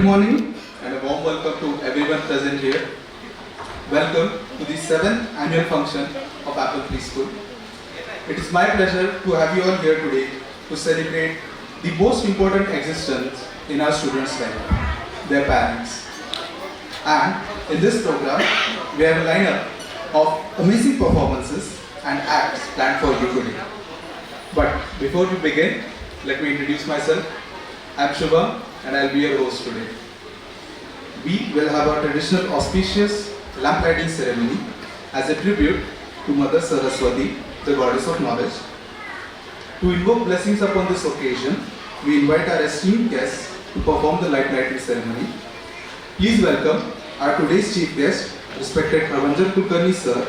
Good morning and a warm welcome to everyone present here. Welcome to the 7th annual function of Apple Preschool. It is my pleasure to have you all here today to celebrate the most important existence in our students' life, their parents. And in this program, we have a lineup of amazing performances and acts planned for you today. But before we begin, let me introduce myself. I am Shubham and I will be your host today. We will have our traditional auspicious lamp lighting ceremony as a tribute to Mother Saraswati, the goddess of knowledge. To invoke blessings upon this occasion, we invite our esteemed guests to perform the light lighting ceremony. Please welcome our today's chief guest, respected Prabhanjan Kulkarni sir,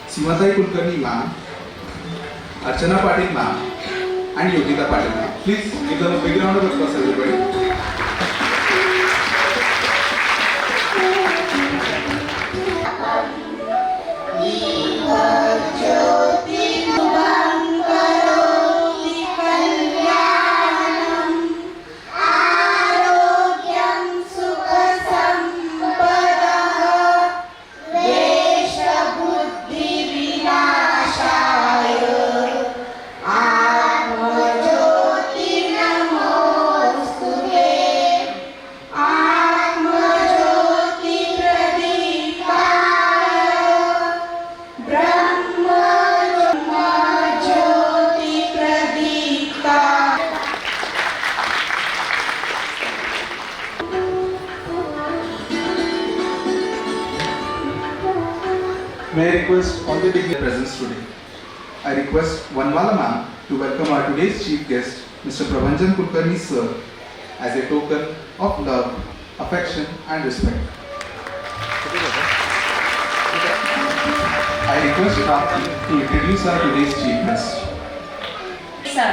Seematai Kulkarni ma'am, Archana Patil ma'am, and Yogita Patil ma'am. Please give them a big round of applause, everybody. May I request all the dignitaries present today. I request Vanmala ma'am to welcome our today's chief guest, Mr. Prabhanjan Kulkarni sir, as a token of love, affection and respect. I request Prabhanjan to introduce our today's chief guest. Sir,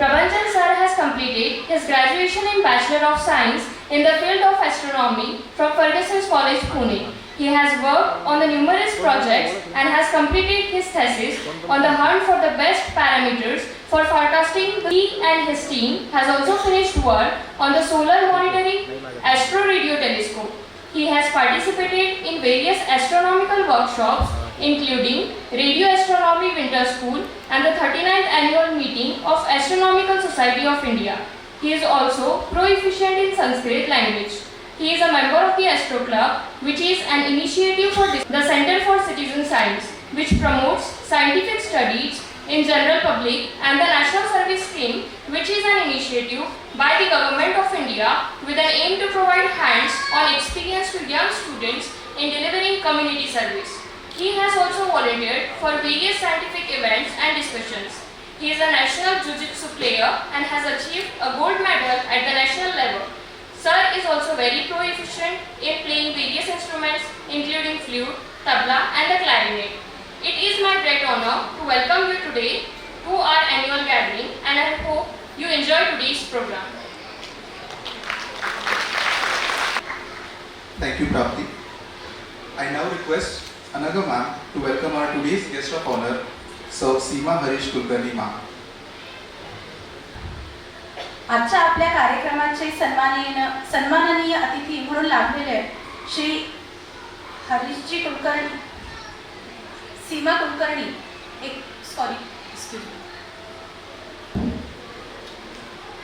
Prabhanjan sir has completed his graduation in Bachelor of Science in the field of astronomy from Ferguson's College, Pune. He has worked on the numerous projects and has completed his thesis on the hunt for the best parameters for forecasting. He and his team has also finished work on the solar monitoring astro radio telescope. He has participated in various astronomical workshops including Radio Astronomy Winter School and the 39th annual meeting of Astronomical Society of India. He is also proficient in Sanskrit language. He is a member of the Astro Club, which is an initiative for the Center for Citizen Science, which promotes scientific studies in general public, and the National Service Scheme, which is an initiative by the Government of India with an aim to provide hands-on experience to young students in delivering community service. He has also volunteered for various scientific events and discussions. He is a national jiu-jitsu player and has achieved a gold medal at the national level. Sir is also very proficient in playing various instruments including flute, tabla and the clarinet. It is my great honor to welcome you today to our annual gathering and I hope you enjoy today's program. Thank you, Prapti. I now request Anaga ma'am to welcome our today's guest of honor, Sir Seema Harish Kulkarni ma'am. आजच्या आपल्या कार्यक्रमाचे सन्माननीय अतिथी म्हणून लाभलेले श्री हरीशजी कुलकर्णी, सीमा कुलकर्णी,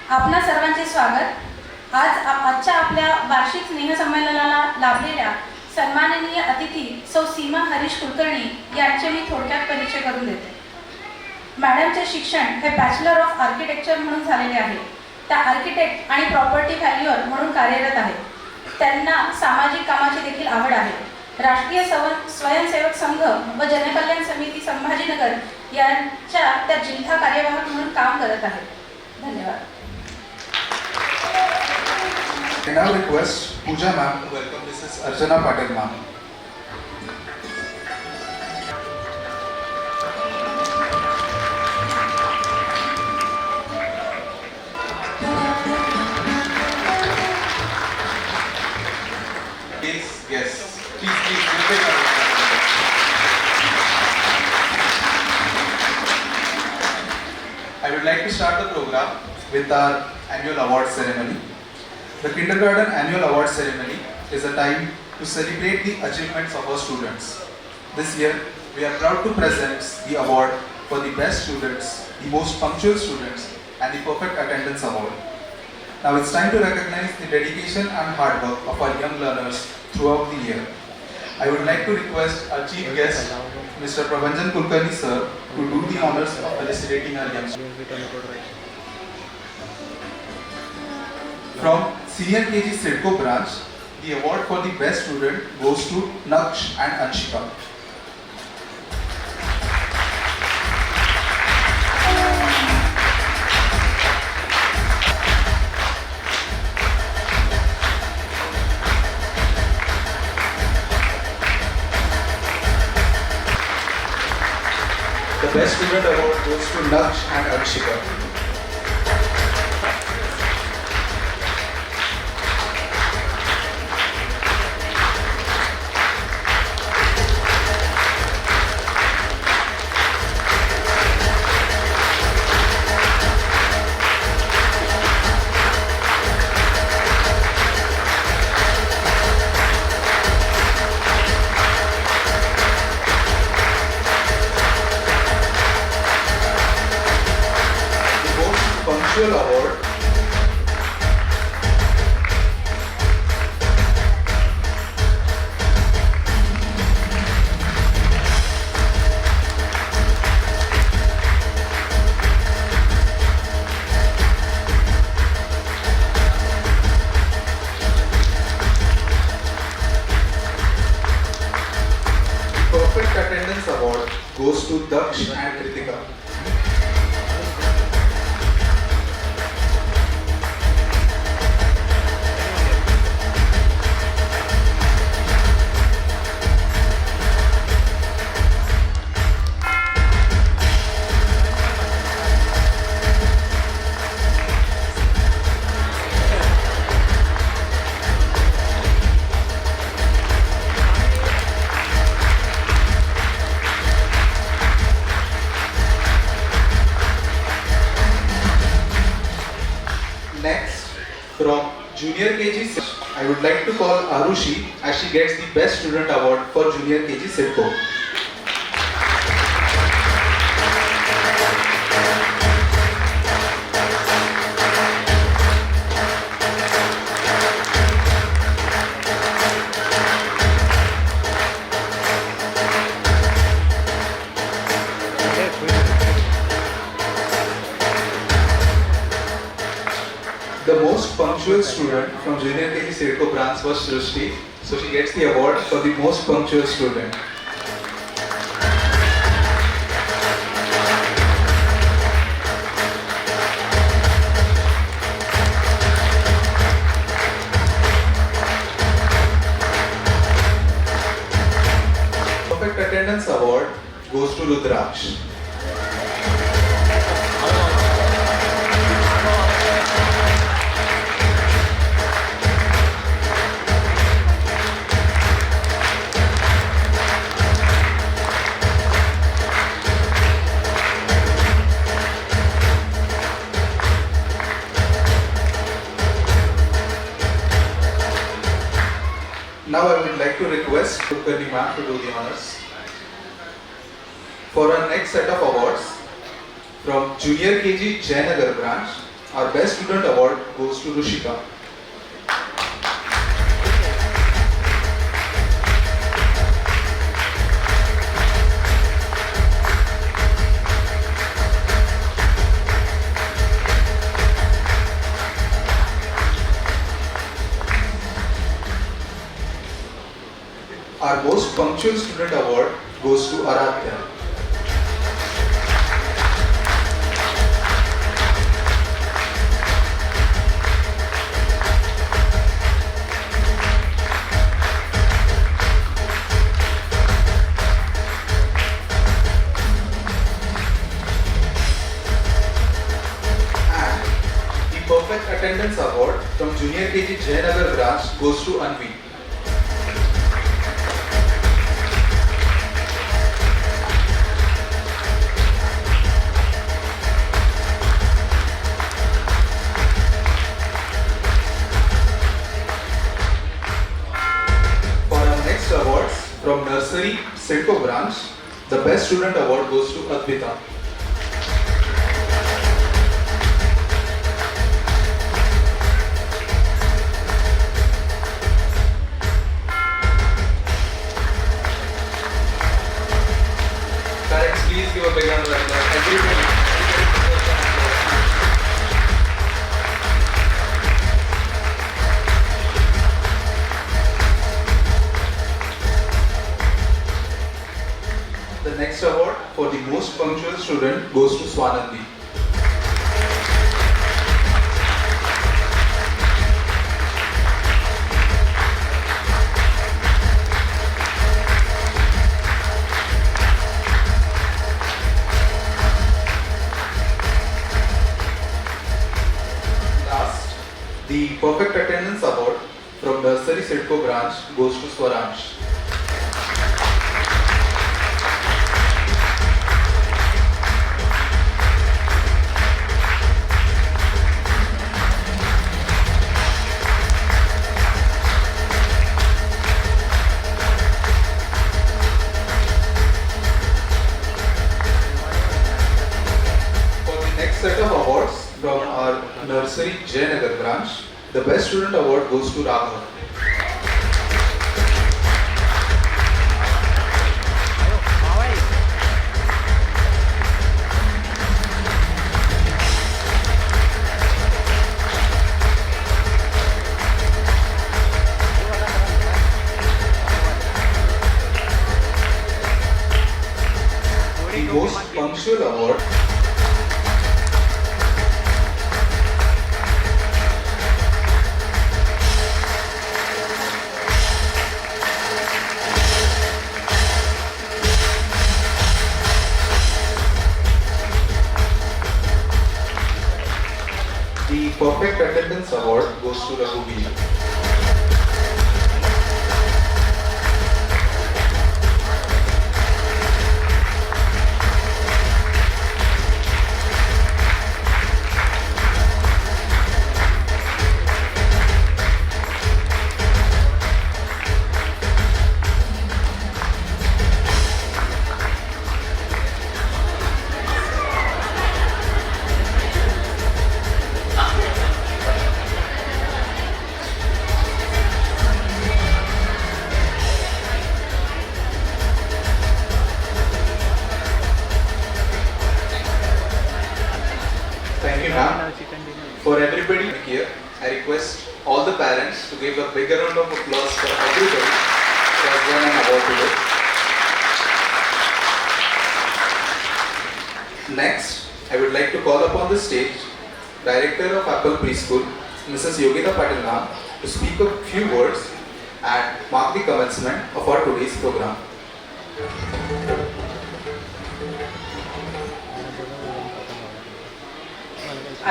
आपणा सर्वांचे स्वागत. आजच्या आपल्या वार्षिक स्नेहसंमेलनाला लाभलेल्या सन्माननीय अतिथी सौ सीमा हरीश कुलकर्णी यांचे मी थोडक्यात परिचय करून देते. मॅडमचे शिक्षण हे बॅचलर ऑफ आर्किटेक्चर म्हणून झालेले आहे. त्या आर्किटेक्ट आणि प्रॉपर्टी व्हॅल्युअर म्हणून कार्यरत आहेत. त्यांना सामाजिक कामाची देखील आवड आहे. राष्ट्रीय स्वयंसेवक संघ व जनकल्याण समिती संभाजीनगर यांच्या त्या जिल्हा कार्यवाहक म्हणून काम करत आहेत. धन्यवाद. I now request Pooja ma'am to welcome Mrs. Archana Patil ma'am. Yes. Please, I would like to start the program with our annual award ceremony. The kindergarten annual award ceremony is a time to celebrate the achievements of our students. This year, we are proud to present the award for the best students, the most punctual students, and the perfect attendance award. Now it's time to recognize the dedication and hard work of our young learners throughout the year. I would like to request our chief guest, Mr. Prabhanjan Kulkarni sir, to do the honors of felicitating our young students. From Senior KG SIDCO branch, the award for the best student goes to Naksh and Anshika. The best student award goes to Naksh and Anshika. Award Perfect Attendance Award goes to Daksh and Kritika. Next, from Junior KG, I would like to call Arushi as she gets the Best Student Award for Junior KG SIDCO. The most punctual student from Junior KG SIDCO branch was Srishti, so she gets the award for the most punctual student. Perfect Attendance Award goes to Rudraksh. Now I would like to request Kulkarni ma'am to do the honors. For our next set of awards, from Junior KG Jayanagar branch, our Best Student Award goes to Rushika. Our Most Punctual Student Award goes to Aradhya. And the Perfect Attendance Award from Junior KG Jayanagar branch goes to Anvi. The Best Student Award goes to Advita. Parents, please give a big round of applause. Everybody. The next award for the most punctual student goes to Swanandi. Last, the Perfect Attendance Award from Nursery Sidco branch goes to Swaransh. Next set of awards from our nursery Jayanagar branch. The Best Student Award goes to Raghav. The Most Punctual Award The Perfect Attendance Award goes to Raghuveer. Thank you, ma'am. For everybody here, I request all the parents to give a bigger round of applause for everybody who has won an award today. Next, I would like to call upon the stage Director of Apple Preschool, Mrs. Yogita Patil ma'am, to speak a few words and mark the commencement of our today's program.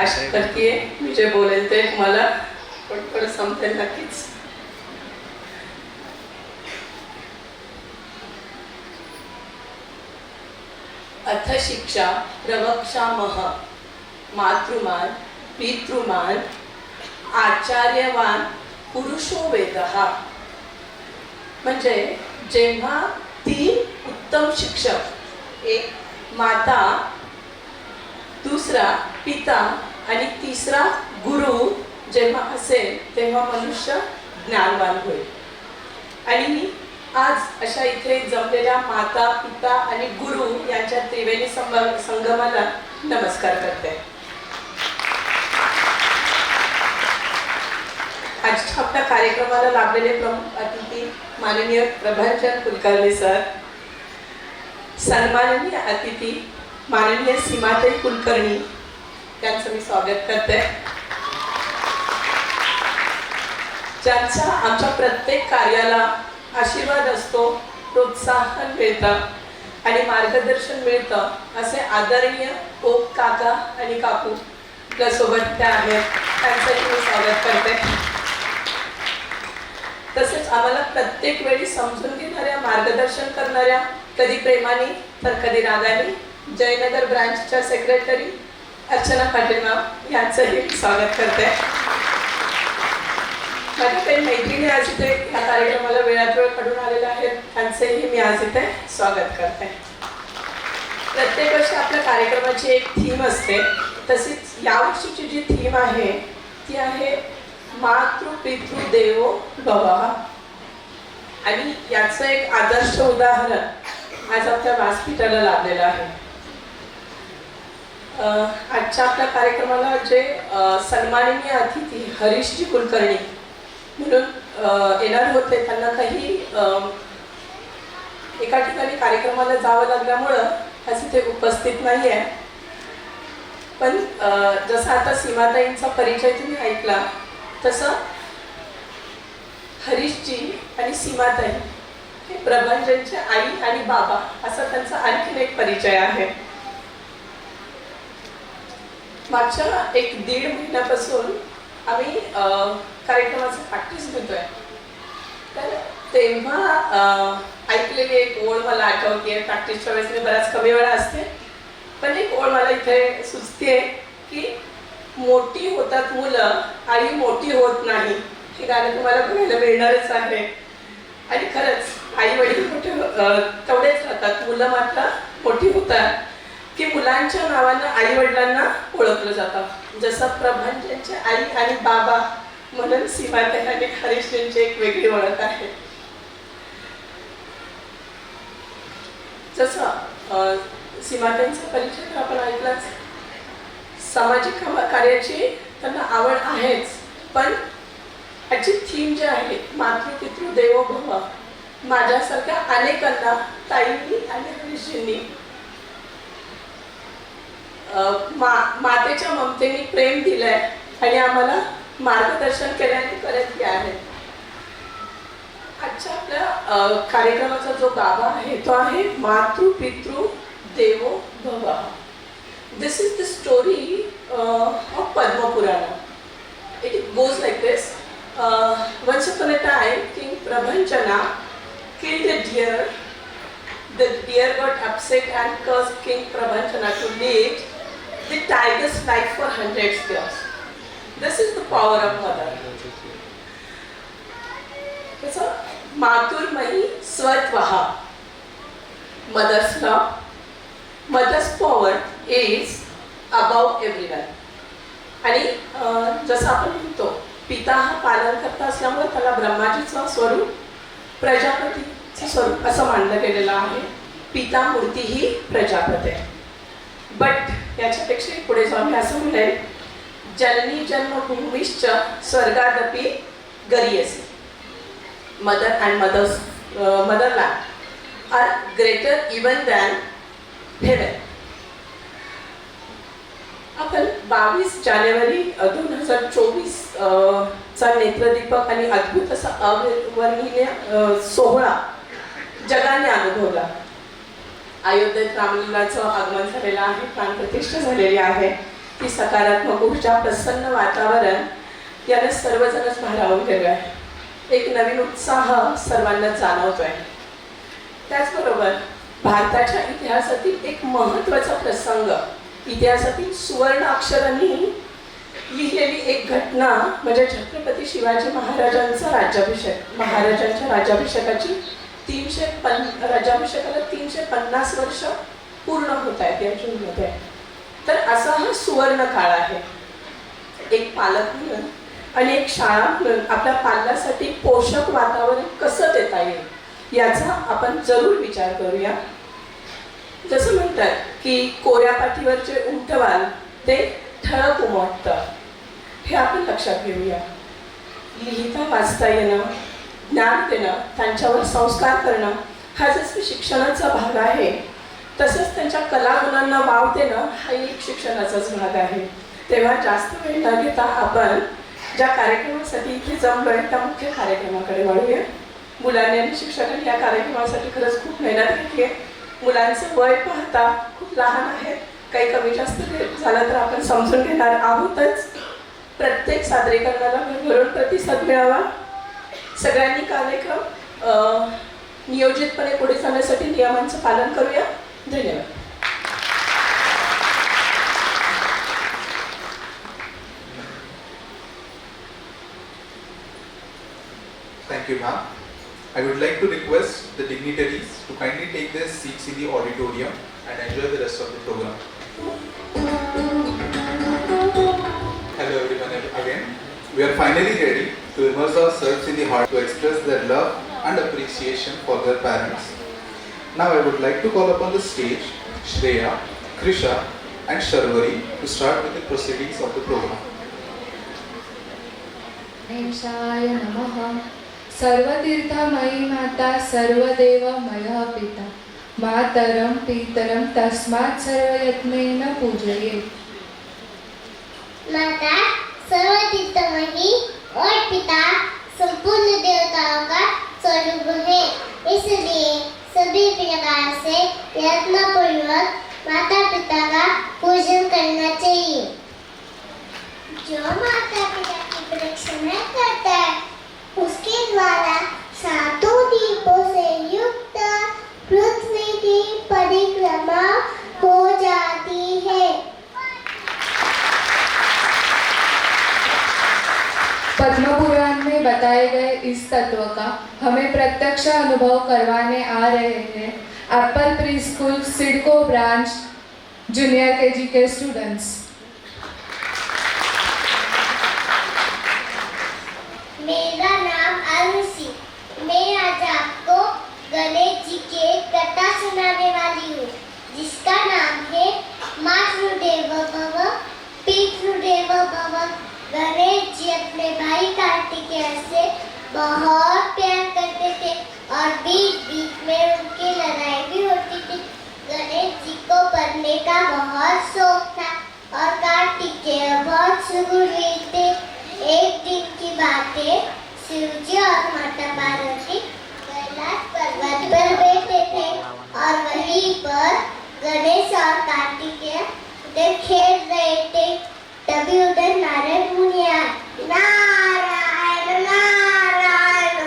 आशा करते मी जे बोलेल ते मला पटकन समजेल नक्कीच. अथ शिक्षा प्रवक्ष्यामः मातृमान पितृमान आचार्यवान पुरुषो वेदः. म्हणजे जेव्हा तीन उत्तम शिक्षक, एक माता, दुसरा पिता आणि तिसरा गुरु जेव्हा असेल तेव्हा मनुष्य ज्ञानवान होईल. आणि मी आज अशा इथे जमलेल्या माता, पिता आणि गुरु यांच्या त्रिवेणी संगमाला नमस्कार करते. आजच्या आपल्या कार्यक्रमाला लाभलेले प्रमुख अतिथी माननीय प्रभांजन कुलकर्णी सर, सन्माननीय अतिथी माननीय सीमाताई कुलकर्णी यांचं मी स्वागत करते. ज्यांचा आमच्या प्रत्येक कार्याला आशीर्वाद असतो, प्रोत्साहन मिळतं आणि मार्गदर्शन मिळतं असे आदरणीय ओक काका आणि काकू आपल्यासोबत त्या आहेत, त्यांचंही मी स्वागत करते. तसेच आम्हाला प्रत्येक वेळी समजून घेणाऱ्या, मार्गदर्शन करणाऱ्या, कधी प्रेमाने तर कधी रागाने, जयनगर ब्रांचच्या सेक्रेटरी अर्चना पाटील मॅम यांचंही स्वागत करते. माझ्या काही मैत्रिणी आज इथे या कार्यक्रमाला वेळात वेळ काढून आलेल्या आहेत, त्यांचंही मी आज इथे स्वागत करते. प्रत्येक वर्षी आपल्या कार्यक्रमाची एक थीम असते. तशीच यावर्षीची जी थीम आहे ती आहे मातृ पितृ देवो भवः. आणि याचं एक आदर्श उदाहरण आज आपल्या व्यासपीठाला लाभलेलं आहे. आजच्या आपल्या कार्यक्रमाला जे सन्माननीय अतिथी हरीशजी कुलकर्णी म्हणून येणार होते, त्यांना काही एका ठिकाणी कार्यक्रमाला जावं लागल्यामुळं आज इथे उपस्थित नाही आहे. पण जसं आता सीमाताईंचा परिचय तुम्ही ऐकला तसं हरीशजी आणि सीमाताई हे प्रभंजनचे आई आणि बाबा असा त्यांचा आणखीन एक परिचय आहे. मागच्या 1-1.5 महिन्यापासून आम्ही कार्यक्रमाचं प्रॅक्टिस घेतोय. तर तेव्हा ऐकलेली एक ओळ मला आठवते. प्रॅक्टिसच्या वेळेस मी बऱ्याच कमी वेळा असते, पण एक ओळ मला इथे सुचते की मोठी होतात मुलं आणि मोठी होत नाही. हे गाणं तुम्हाला बघायला मिळणारच आहे. आणि खरंच आई वडील मोठे तेवढेच राहतात, मुलं मात्र मोठी होतात की मुलांच्या नावानं आई वडिलांना ओळखलं जातं. जसं प्रभंजनचे आई आणि बाबा म्हणून सीमाताई आणि हरीश यांची एक वेगळी ओळख आहे. जसं सीमाताईंचा परिचय आपण ऐकलाच. सामाजिक कार्याची त्यांना आवड आहेच, पण याची थीम जी आहे मातृ पितृ देवो भव, माझ्यासारख्या अनेकांना ताईंनी आणि हरीशजींनी मातेच्या ममतेने प्रेम दिलंय आणि आम्हाला मार्गदर्शन केल्याने करत आहे. आजच्या आपल्या कार्यक्रमाचा जो गाभा आहे तो आहे मातृ पितृ देवो भव. दिस is the story of Padma Purana. It goes like this. Once upon a time, King Prabhanjana killed a deer. The deer got upset and cursed King Prabhanjana to lead the tiger's life for 100 years. This is the power of mother. So, Maturmahi Swatvaha. Mother's love, mother's power is above everyone. आणि जसं आपण म्हणतो पिता हा पालनकर्ता असल्यामुळे त्याला ब्रह्माजीचं स्वरूप प्रजापतीचं स्वरूप असं मानलं गेलेलं आहे. पिता मूर्ती ही प्रजापती. बट याच्यापेक्षा पुढे जाऊन असं म्हणेल जननी जन्मभूमिश्च स्वर्गादपि गरीयसी. Mother and motherland are greater even than heaven. आपण 22 जानेवारी 2024 चा नेत्रदीपक आणि अद्भुत असा अविवर्णनीय सोहळा जगाने अनुभवला. अयोध्येत रामलीलाचं आगमन झालेलं आहे, प्राणप्रतिष्ठा झालेली आहे. ती सकारात्मक ऊर्जा, प्रसन्न वातावरण याने सर्वजणच भारावून गेले आहे. एक नवीन उत्साह सर्वांना जाणवतोय. त्याचबरोबर भारताच्या इतिहासातील एक महत्त्वाचा प्रसंग, इतिहासातील सुवर्ण अक्षरांनी लिहिलेली एक घटना म्हणजे छत्रपती शिवाजी महाराजांचा राज्याभिषेक. महाराजांच्या राज्याभिषेकाची राज्याभिषेकाला 350 वर्ष पूर्ण होत आहेत या जूनमध्ये. तर असा हा सुवर्ण काळ आहे. एक पालक म्हणून आणि एक शाळा म्हणून आपल्या पाल्यासाठी पोषक वातावरण कसं देता येईल याचा आपण जरूर विचार करूया. जसं म्हणतात की कोऱ्या पाठीवरचे उमटवाल ते ठळक उमटतं, हे आपण लक्षात घेऊया. लिहिता वाचता येणं, ज्ञान देणं, त्यांच्यावर संस्कार करणं हा जसं शिक्षणाचा भाग आहे, तसंच त्यांच्या कलागुणांना वाव देणं हा एक शिक्षणाचाच भाग आहे. तेव्हा जास्त वेळ न घेता आपण ज्या कार्यक्रमासाठी इथे जमलोय त्या मुख्य कार्यक्रमाकडे वळूया. मुलांनी आणि शिक्षकांनी या कार्यक्रमासाठी खरंच खूप मेहनत घेतली आहे. मुलांचं वय पाहता खूप लहान आहे, काही कमी जास्त झालं तर आपण समजून घेणार आहोतच. प्रत्येक सादरीकरणाला भरभरून प्रतिसाद मिळावा. सगळ्यांनी कार्यक्रम नियोजितपणे पुढे जाण्यासाठी नियमांचं पालन करूया. धन्यवाद. Thank you, ma'am. I would like to request the dignitaries to kindly take their seats in the auditorium and enjoy the rest of the program. Hello everyone again. We are finally ready to immerse ourselves in the heart to express their love and appreciation for their parents. Now I would like to call upon the stage Shreya, Krisha and Sharvari to start with the proceedings of the program. गणेशाय नमः. सर्वतीर्थमयी माता सर्वदेवमय पिता मातरं पितरं तस्मात् सर्वयत्नेन पूजयेत्. माता सर्वतीर्थमयी और पिता संपूर्ण देवताओं का स्वरूप है, इसलिए सभी प्रकार से यत्नपूर्वक माता पिता का पूजन करना चाहिए. जो माता पिता की प्रदक्षिणा करता है उसके द्वारा सातों दीपों से युक्त पृथ्वी की परिक्रमा हो जाती है. पद्म पुराण में बताए गए इस तत्व का हमें प्रत्यक्ष अनुभव करवाने आ रहे हैं Apple pre school CIDCO branch junior KG के स्टूडेंट्स. मेरा नाम आरुषि. मैं आज आपको गणेश जी के कथा सुनाने वाली हूँ, जिसका नाम है मातृदेवो भव पितृदेवो भव. गणेश जी अपने भाई कार्तिकेय से बहुत प्यार करते थे और बीच बीच में उनकी लड़ाई भी होती थी. गणेश जी को पढ़ने का बहुत शौक था और कार्तिकेय बहुत सुगुणवीर थे. एक दिन की बात है, शिवजी और माता पार्वती कैलाश पर्वत पर बैठे थे और वहीं पर गणेश और कार्तिकेय उधर खेल रहे थे. तभी उधर नारद मुनि आए. नारायण नारायण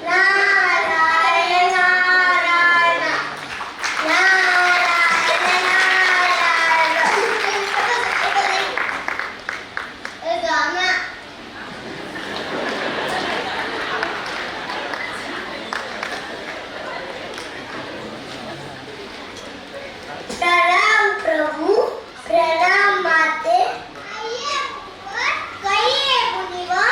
नारायण नारायण नारायण. प्रणाम प्रभु, प्रणाम माते. कहिए मुनिवर,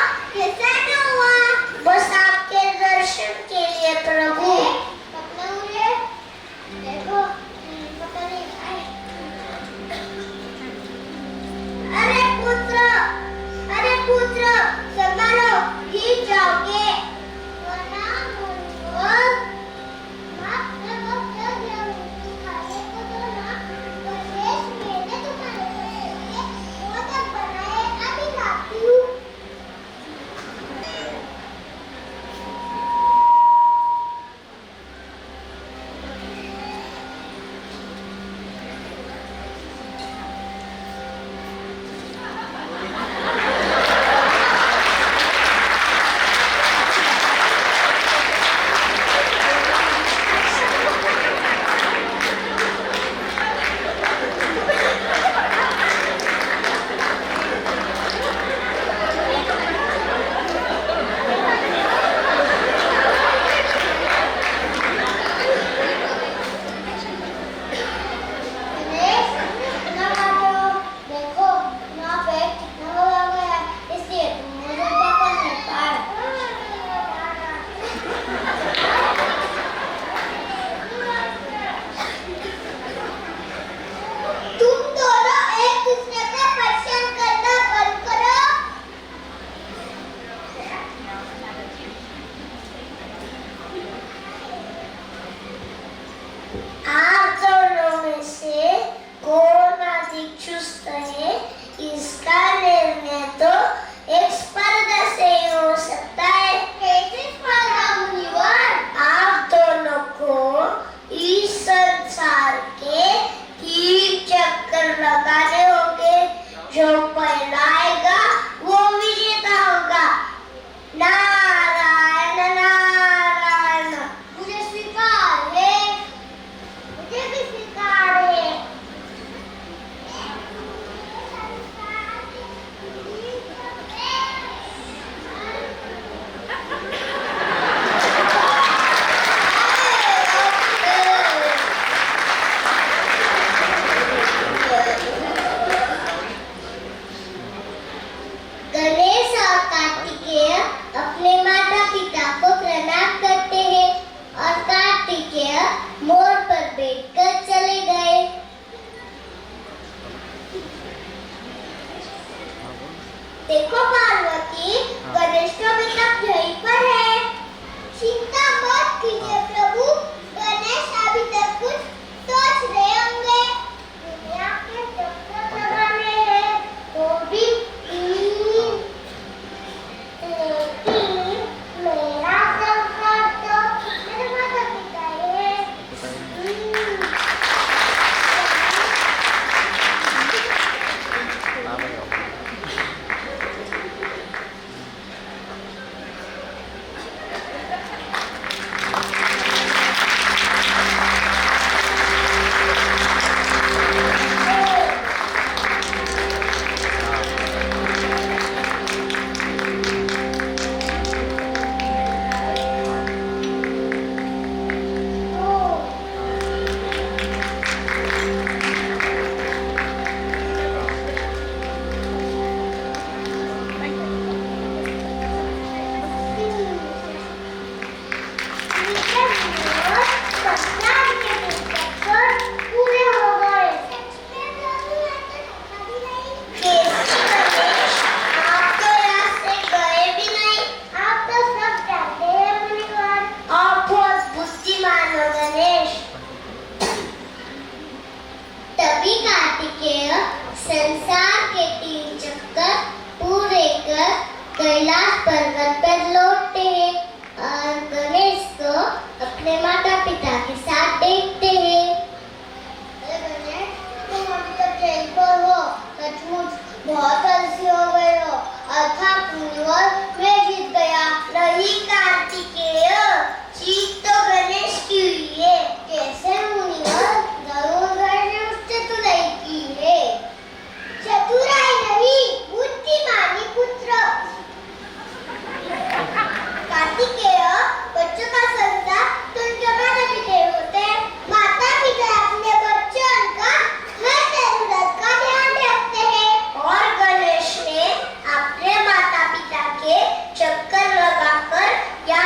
तभी कार्तिकेय संसार के 3 चक्कर पूरे कर कैलाश पर्वत पर लौटते हैं और गणेश को अपने माता पिता के साथ देखते हैं। अरे गणेश, तुम अभी तक जेल पर हो, सचमुच बहुत आलसी हो गए हो। अर्थात मुनिवर, मैं जीत गया। नहीं कार्तिकेय, जीत तो गणेश की हुई है। कैसे मुनिवर? जरूर ने उससे तो नहीं की है। चतुराई नहीं, बुद्धिमानी पुत्र। कार्तिकेय, बच्चों का संस्कार तो उनके माता पिता होते हैं। माता पिता अपने बच्चों का हर जरूरत का ध्यान रखते हैं और गणेश ने अपने माता पिता के चक्कर लगाकर या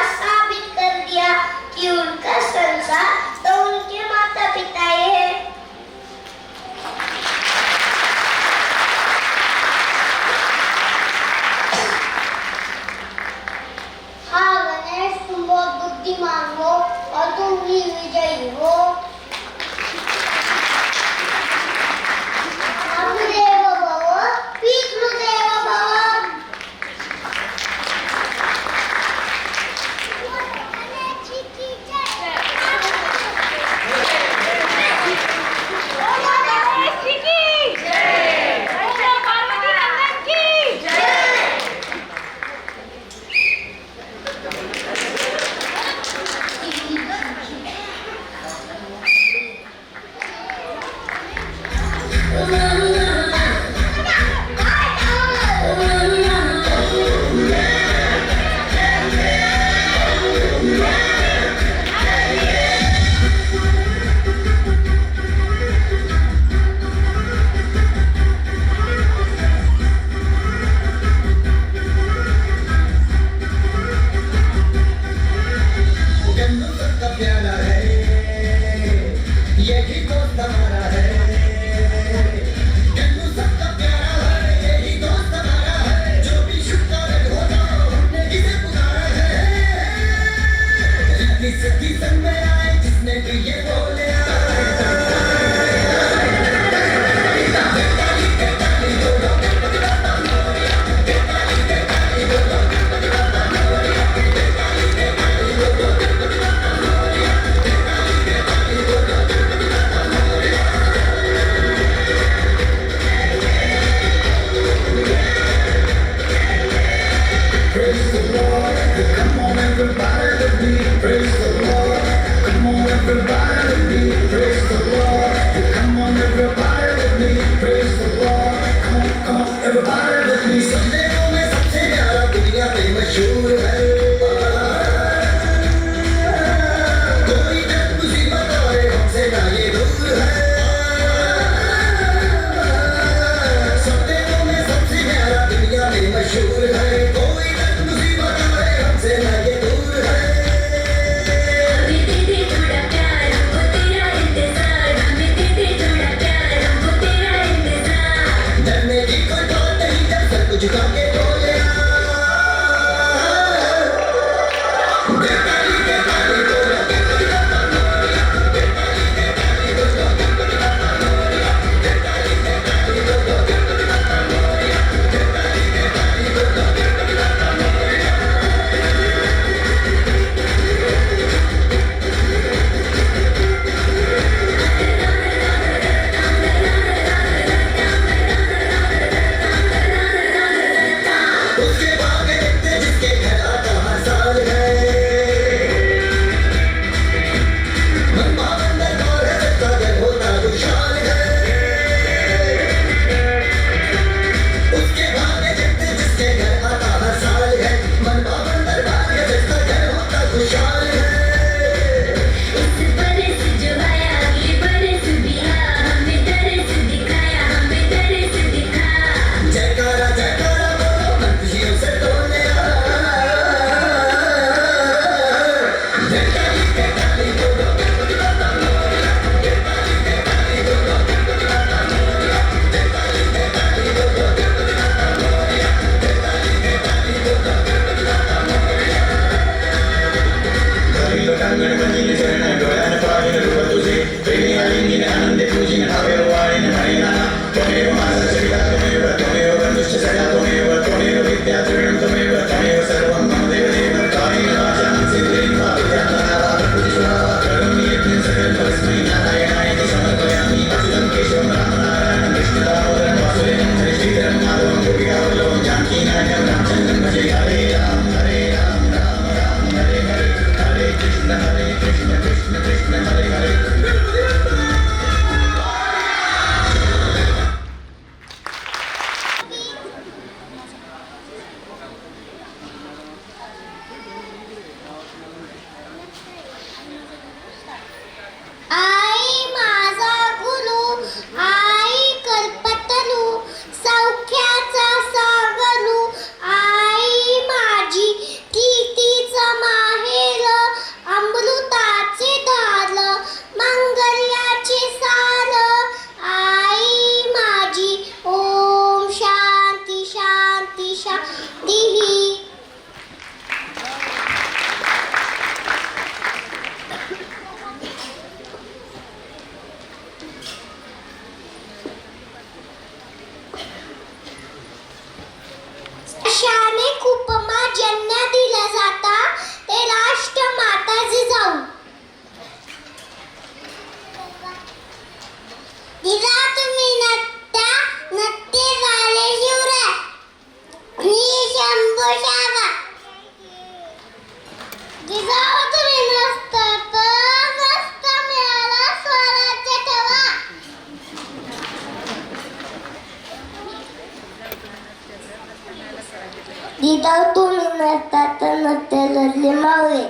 जिजाऊ तुम्ही नसता तर नसते लढले मावळे.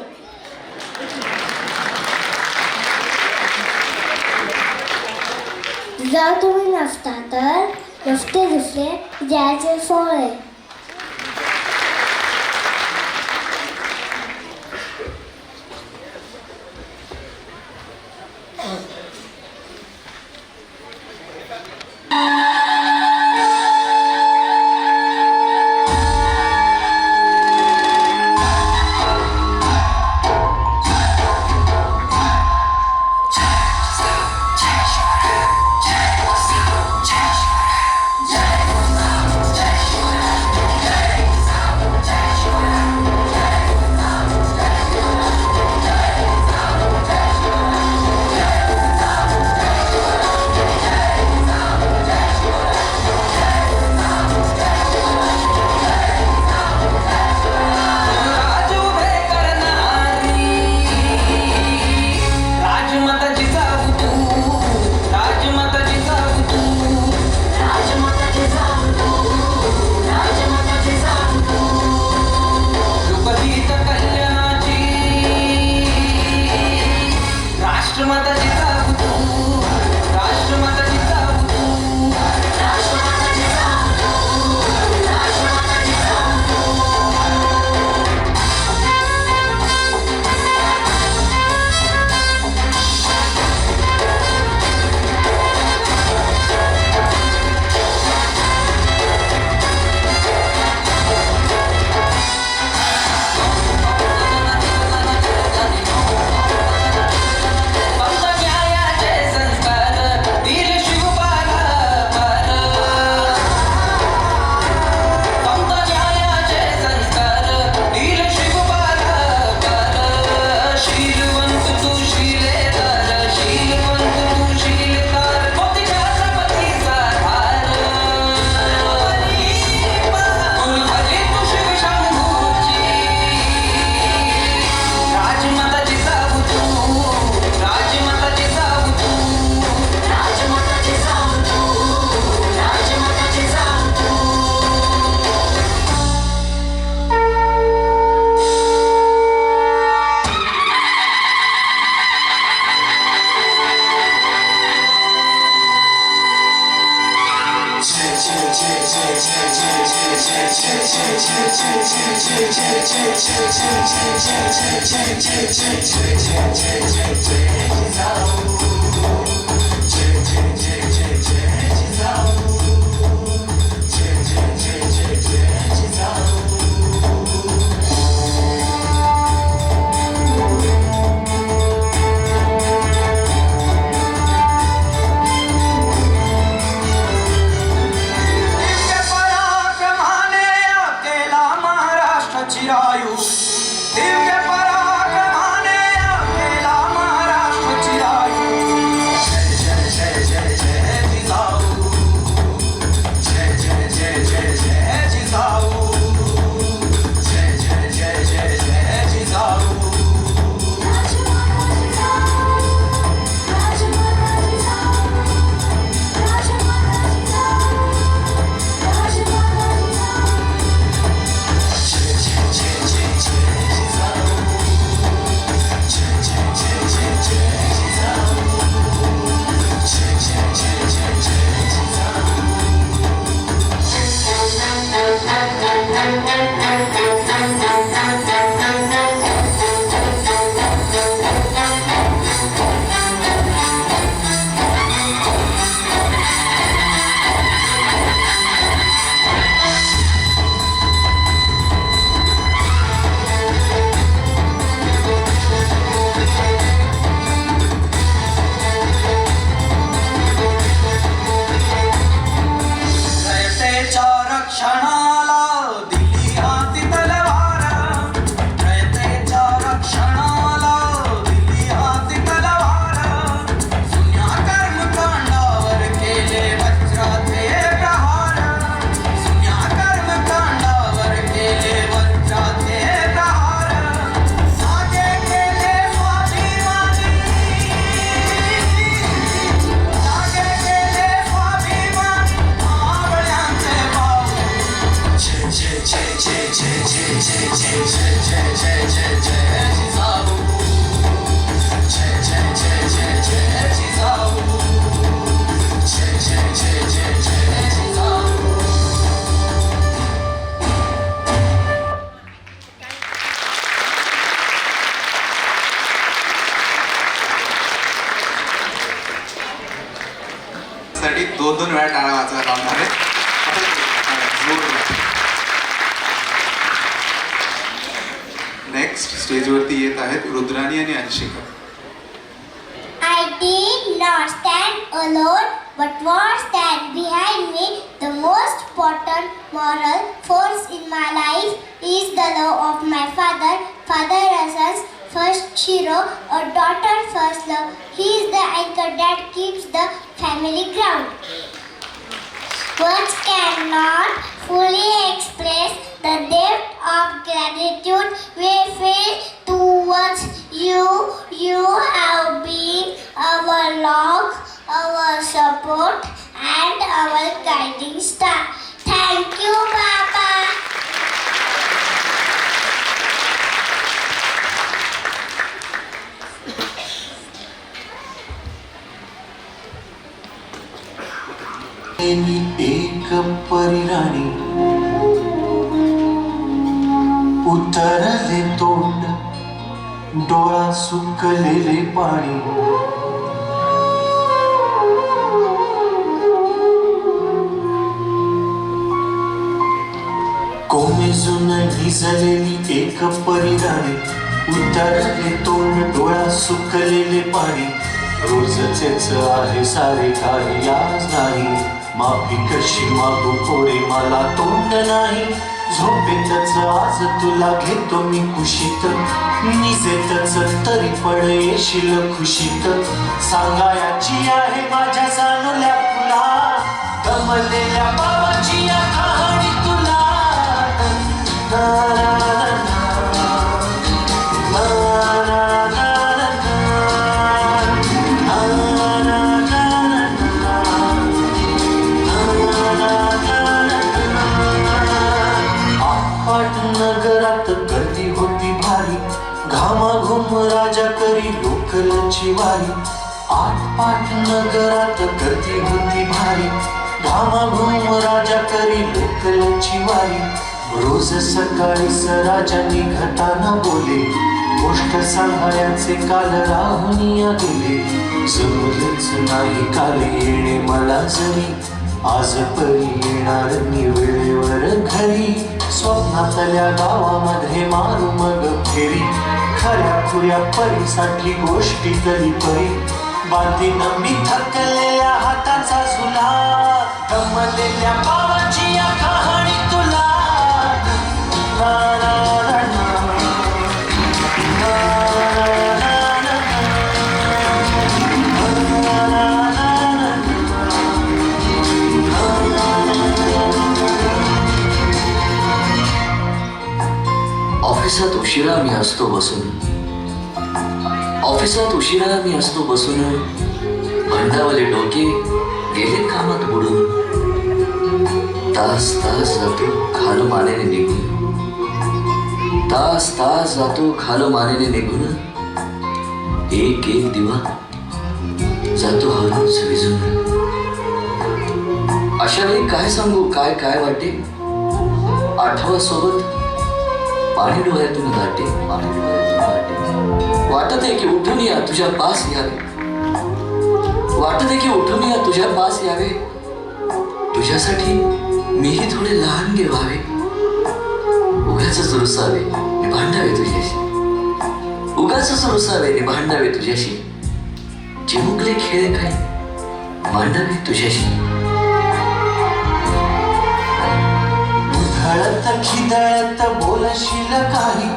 जिजाऊ तुम्ही नसता तर नसते दुसरे जायचे सोहळे. दिव्य पराक्रमाने केला महाराष्ट्राची आयु. साठी 2-2 वेळा टाळा वाजवा लावणार आहे. नेक्स्ट स्टेजवरती येत आहेत रुद्राणी आणि Anshika. I did not stand alone, but what stand behind me. The most important moral force in my life is the love of my father. Father a son's first hero, a daughter's first love. He is the anchor that keeps the family ground. Words cannot fully express the depth of gratitude we feel towards you. You have been our love, our support, and our guiding star. Thank you, Papa. एक परिराणी उतरले तोंड डोळा सुकलेले पाणी कोमेजून भिजलेली एक परिराणी उतरले तोंड डोळा सुकलेले पाणी रोजचेच आहे सारे काही आज नाही माफी कशी मागू पोरे मला तोंड नाही झोपेतच आज तुला घेतो मी कुशीत निजेतच तरी पण येशील खुशीत सांगायची आहे माझ्या जाणल्या फुला गमलेल्या बाबाची या कहाणी तुला नगरात गर्दी होती भारी घामाघूम राजा करी लोकलची वारी आटपाट नगरात गर्दी होती भारी घामाघूम राजा करी लोकलची वारी रोज सकाळीच राजा निघताना बोले गोष्ट सांगायचे काल राहुनिया गेले जमलेच नाही काल येणे मला जरी आज परी येणार मी वेळेवर घरी स्वप्नातल्या गावामध्ये मारू मग फेरी खऱ्या खुऱ्या परीसाठी गोष्टी तरी परी बांधीन मी थकलेल्या हाताचा झुला गमलेल्या बाबाची या कहाणी तुला ना, ना, ना, ना. ऑफिसात उशिरा मी असतो बसून भांडावले डोके गेले कामात बुडून तास जातो खालो मानेने निघून एक दिवा जातो हळूच विजून अशा वेळी काय सांगू काय वाटे आठवा सोबत पाणी डोळ्यातून घाटे वाटत आहे की उठून या तुझ्या पास यावे तुझ्यासाठी मीही थोडे लहान गे व्हावे उगाचच रुसावे मी भांडावे तुझ्याशी चिमुकले खेळ काही मांडावे तुझ्याशी उधळत खिदळत बोलशील काही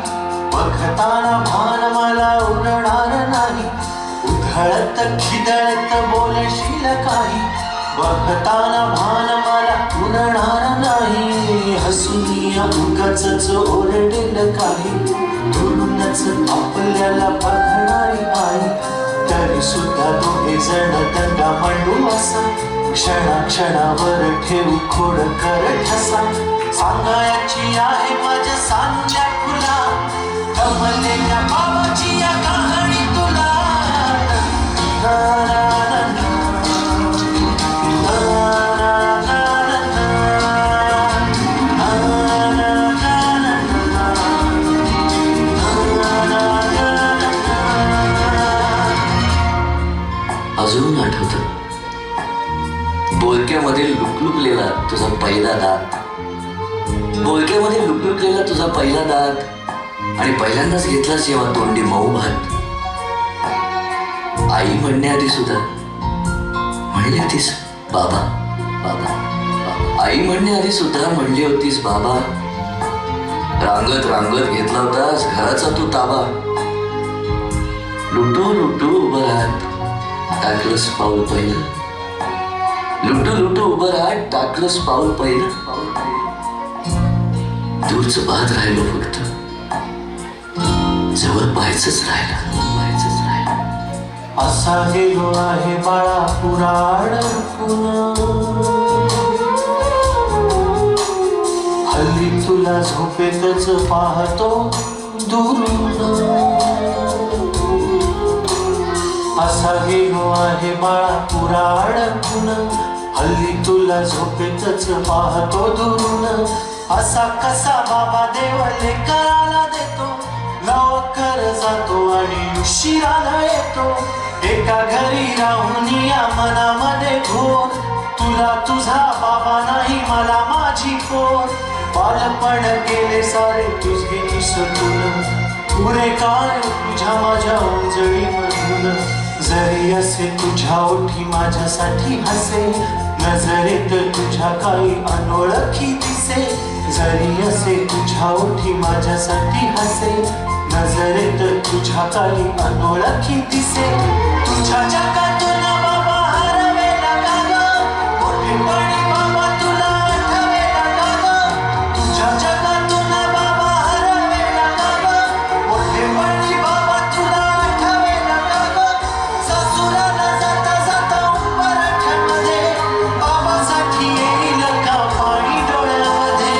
बघताना भान मला उरणार नाही उधळत खिदळत बोलशील काही बघताना भान मला उरणार नाही हसून उगाचच ओरडेल काही दुरूनच आपल्याला बघणारी आई तरी सुद्धा दोघे जण दंगा मांडू असा क्षणावर ठेवू खोड कर ठसा सांगायची आहे माझ्या सांच्या फुला गमलेल्या बाबाची या कहाणी तुला ना, ना, ना, अजून आठवतं बोलक्यामध्ये लुकलुकलेला तुझा पहिला दात, बोलक्यामध्ये लुकलुकलेला तुझा पहिला दात, आणि पहिल्यांदाच घेतला जेव्हा तोंडी मऊ भात. आई म्हणण्याआधी सुद्धा म्हणली होतीस बाबा बाबा बाबा. आई म्हणण्याआधी सुद्धा म्हणली होतीस बाबा. रांगत रांगत घेतला होतास घराचा तू ताबा. लुटू लुटू उभं राहत टाकलंस पाऊल पहिलं, लुटू लुटू उभं राहत टाकलंस पाऊल पहिलं. दूरचं पाहत राहिलो फक्त, जवळ पाहायचंच राहिलं, पाहायचंच राहिलं. असा गेलो आहे बाळा पुराण हल्ली तुला झोपेतच पाहतो दुरून. असा गेलो आहे बाळा पुराण हल्ली तुला झोपेतच पाहतो दुरून. असा कसा बाबा देव लेकराला देतो, लवकर जातो आणि उशिराला येतो. एका घरी राहून या मनामध्ये घोर, तुला तुझा बाबा नाही मला माझी पोर. बालपण गेले सारे तुझे निसटून, पुरे काळ तुझ्या माझ्या ओंजळीमधून. जरी असे तुझ्या ओठी माझ्यासाठी हसे, नजरेत तुझ्या काही अनोळखी दिसे. जरी असे तुझ्या ओठी माझ्यासाठी हसे, नजरेत तुझ्या काही अनोळखी दिसे. तुझ्या जगातून बाबा हरवेला का ग, मोठेपणी बाबा तुला आठवेला का ग. तुझ्या जगातून बाबा हरवेला का ग, मोठेपणी बाबा तुला आठवेला का ग. सासुराला जाता जाता उंबरठ्यामध्ये, बाबासाठी येईल का पाणी डोळ्यामध्ये.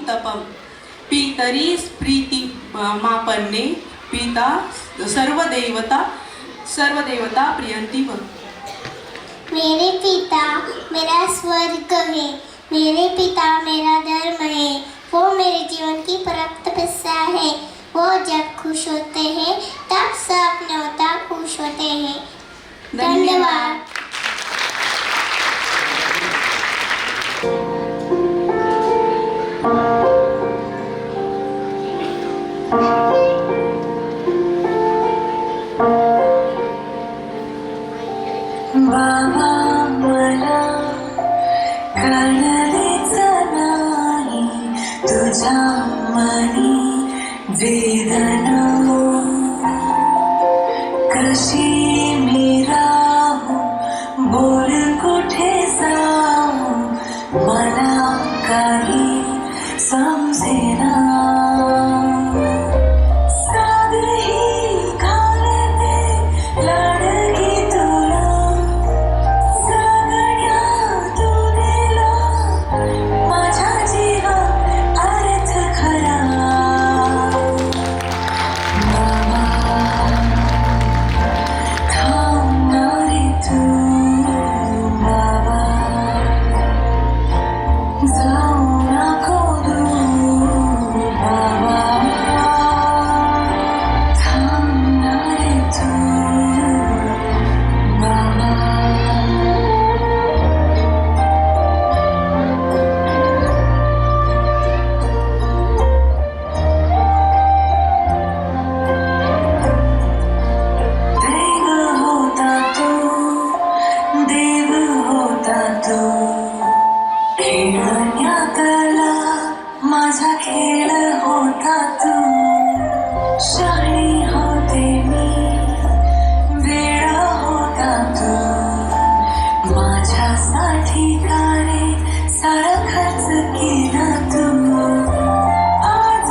तपम पितरी प्रीति मापन्ने पिता सर्वदेवता प्रियंती व. मेरे पिता मेरा स्वर्ग है, मेरे पिता मेरा धर्म है. वो मेरे जीवन की परम तपस्या है. वो जब खुश होते हैं तब सब न्योता खुश होते हैं. धन्यवाद. बाबा मला कळलेच नाही तुझ्या मनी वेदना. कशी मी राहू बोल कुठे जाऊ मला काही समजेना. सारा खर्च केला तू. आज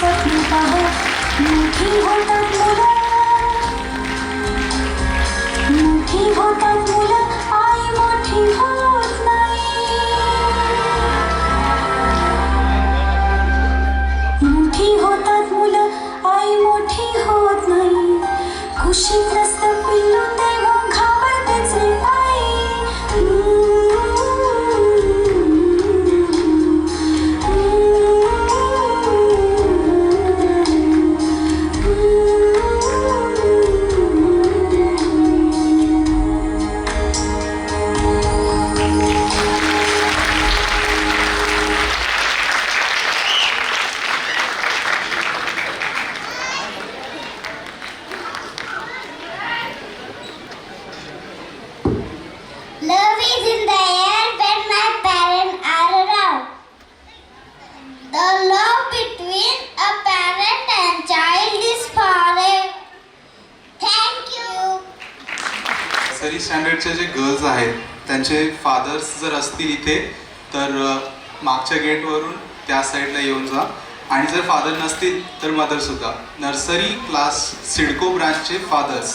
स्वप्न पहा मोठी होतात मुलं आई मोठी होत नाही मोठी होतात मुलं आई मोठी होत नाही खुशीत नसतं पिल्लू तेव्हा घाबरतेच रे आई Love is in the air when my parents are around. The love between a parent and child is forever. Thank you. Nursery स्टँडर्डचे जे गर्ल्स आहेत त्यांचे फादर्स जर असतील इथे तर मागच्या गेटवरून त्या साईडला येऊन जा आणि जर फादर नसतील तर मदरसुद्धा. नर्सरी क्लास सिडको ब्रांचचे फादर्स